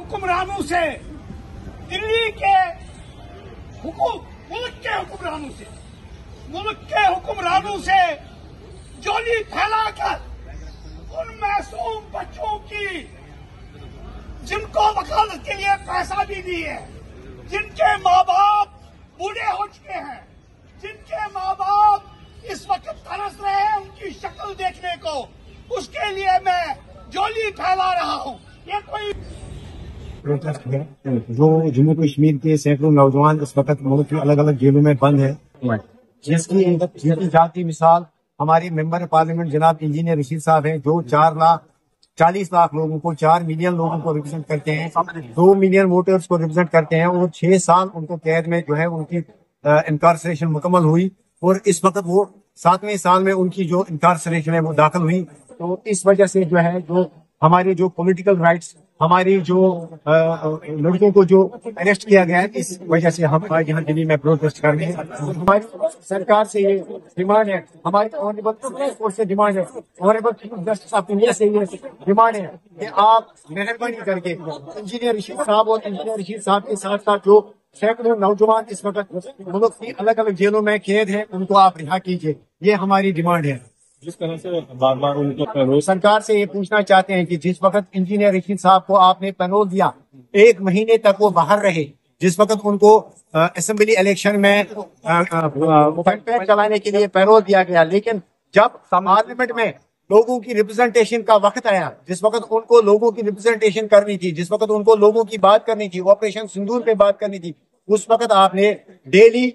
हुक्मरानों से, दिल्ली के मुल्क के हुक्मरानों से झोली फैलाकर उन मासूम बच्चों की, जिनको वकालत के लिए पैसा भी दी है, जिनके माँ बाप बूढ़े हो चुके हैं, जिनके माँ बाप इस वक्त तरस रहे हैं उनकी शक्ल देखने को, उसके लिए मैं झोली फैला रहा हूँ। ये कोई प्रोटेस्ट है जो जम्मू कश्मीर के सैकड़ों नौजवान इस वक्त मुल्क की अलग अलग जेलों में बंद है, जिसकी जाती मिसाल हमारे मेंबर पार्लियामेंट जनाब इंजीनियर रशीद साहब हैं, जो 4,40,00,000 लोगों को, 4 मिलियन लोगों को रिप्रेजेंट करते हैं, 2 मिलियन वोटर्स को रिप्रेजेंट करते हैं, और 6 साल उनको कैद में जो है उनकी इनकार्सरेशन मुकम्मल हुई, और इस वक्त वो 7वें साल में उनकी जो इनकार्सरेशन है वो दाखिल हुई। तो इस वजह से जो है, जो हमारे जो पॉलिटिकल राइट्स, हमारी जो लड़कों को जो अरेस्ट किया गया है, इस वजह से हम आज यहाँ दिल्ली में प्रोटेस्ट कर रहे हैं। हमारी सरकार से ये डिमांड है, हमारी ऑनरेबल सुप्रीम कोर्ट से डिमांड है, honourable chief justice of India से ये डिमांड है कि आप मेहरबानी करके इंजीनियर रशीद साहब और इंजीनियर रशीद साहब के साथ साथ जो सैकड़ों नौजवान इस वक्त मुल्क की अलग अलग जेलों में कैद है, उनको आप रिहा कीजिए। ये हमारी डिमांड है। जिस तरह से बार बार उनको सरकार से ये पूछना चाहते हैं कि जिस वक्त इंजीनियर रशीद साहब को आपने पैरोल दिया, 1 महीने तक वो बाहर रहे, जिस वक्त उनको असेंबली इलेक्शन में कैंपेन चलाने के लिए पैरोल दिया गया, लेकिन जब पार्लियामेंट में लोगों की रिप्रेजेंटेशन का वक्त आया, जिस वक्त उनको लोगों की रिप्रेजेंटेशन करनी थी, जिस वक्त उनको लोगों की बात करनी थी, ऑपरेशन सिंदूर पे बात करनी थी, उस वक्त आपने डेली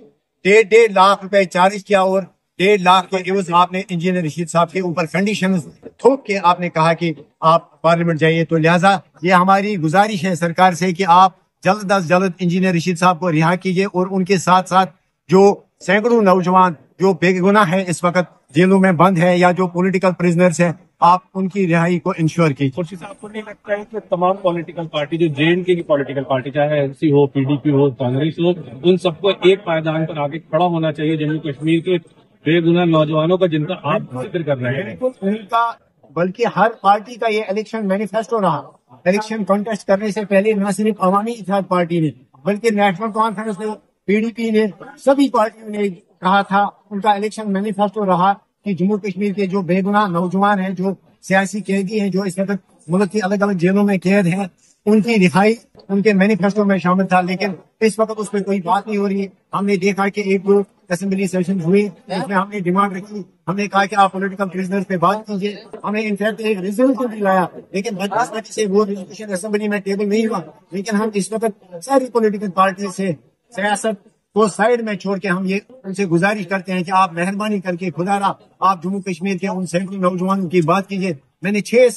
1.5 लाख रुपए चार्ज किया, और 1.5 लाख के एवज आपने इंजीनियर रशीद साहब के ऊपर कंडीशन थोप के आपने कहा कि आप पार्लियामेंट जाइए। तो लिहाजा ये हमारी गुजारिश है सरकार से कि आप जल्द अज जल्द इंजीनियर रशीद साहब को रिहा कीजिए, और उनके साथ साथ जो सैकड़ों नौजवान जो बेगुनाह है इस वक्त जेलों में बंद है, या जो पॉलिटिकल प्रिजनर्स हैं, आप उनकी रिहाई को इंश्योर कीजिए। खुर्शीद साहब को नहीं लगता है कि तमाम पॉलिटिकल पार्टी, जो JNK की पॉलिटिकल पार्टी, चाहे एनसी हो, PDP हो, कांग्रेस हो, उन सबको एक पायदान पर आगे खड़ा होना चाहिए जम्मू कश्मीर के बेगुनाह नौजवानों का, जिनका आप जिक्र कर रहे हैं? उनका, बल्कि हर पार्टी का ये इलेक्शन मैनिफेस्टो रहा। इलेक्शन कॉन्टेस्ट करने से पहले न सिर्फ अवामी इत्तेहाद पार्टी ने, बल्कि नेशनल कॉन्फ्रेंस ने, PDP ने, सभी पार्टियों ने कहा था, उनका इलेक्शन मैनिफेस्टो रहा कि जम्मू कश्मीर के जो बेगुनाह नौजवान हैं, जो सियासी कैदी हैं, जो इस वक्त मुल्क की अलग अलग जेलों में कैद हैं, उनकी रिहाई उनके मैनिफेस्टो में शामिल था। लेकिन इस वक्त उस पर कोई बात नहीं हो रही। हमने देखा कि एक दो असेंबली सेशन हुए, उसमें हमने डिमांड रखी, हमने कहा कि आप पॉलिटिकल प्रिजनर्स पे बात कीजिए। हमने इनफैक्ट एक रेजोल्यूशन भी लाया, लेकिन बदकिस्मती से वो रेजोल्यूशन असेंबली में टेबल नहीं हुआ। लेकिन हम इस वक्त सारी पॉलिटिकल पार्टी से सियासत को साइड में छोड़ के हम ये उनसे गुजारिश करते हैं कि आप मेहरबानी करके खुदारा आप जम्मू कश्मीर के उन सैकड़ों नौजवानों की बात कीजिए। मैं 6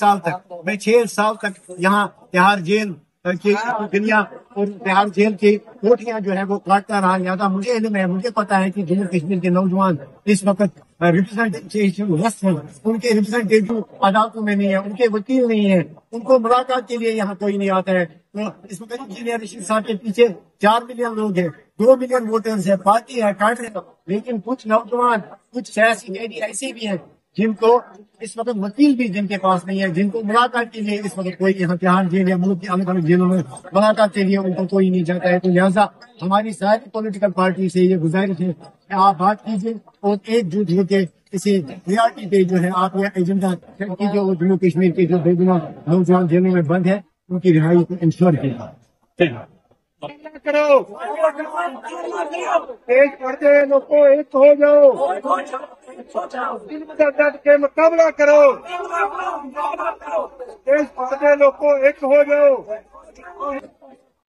साल तक यहाँ तिहाड़ जेल की दुनिया और तिहाड़ जेल की कोठियां जो है वो काटता रहा। लिहाजा मुझे इल्म है, मुझे पता है कि जम्मू कश्मीर के नौजवान इस वक्त रिप्रेजेंटेटिव हैं, उनके रिप्रेजेंटेटिव अदालतों में नहीं है, उनके वकील नहीं है, उनको मुलाकात के लिए यहाँ कोई नहीं आता है। तो इस वक्त इंजीनियर रशीद साहब के पीछे 4 मिलियन लोग हैं, 2 मिलियन वोटर्स है, पार्टी है, काट रहे। लेकिन कुछ नौजवान, कुछ सियासी कैदी ऐसे भी हैं जिनको इस वक्त वकील भी जिनके पास नहीं है, जिनको मुलाकात के लिए इस वक्त कोई यहाँ तिहाड़ जेल या मुल्क की अलग अलग जेलों में मुलाकात के लिए उनको कोई नहीं जाता है। तो लिहाजा हमारी सारी पॉलिटिकल पार्टी से ये गुजारिश है कि आप बात कीजिए और एकजुट होकर किसी रियायती पे जो है आप ये एजेंडा की, जो जम्मू कश्मीर के जो बेगुनाह नौजवान जेलों में बंद है, उनकी रिहाई को इंश्योर कीजिए। करो, तेज पर्दे लोगों एक हो जाओ, दर्द के मुकाबला करो, तेज पर्दे लोगों एक हो जाओ।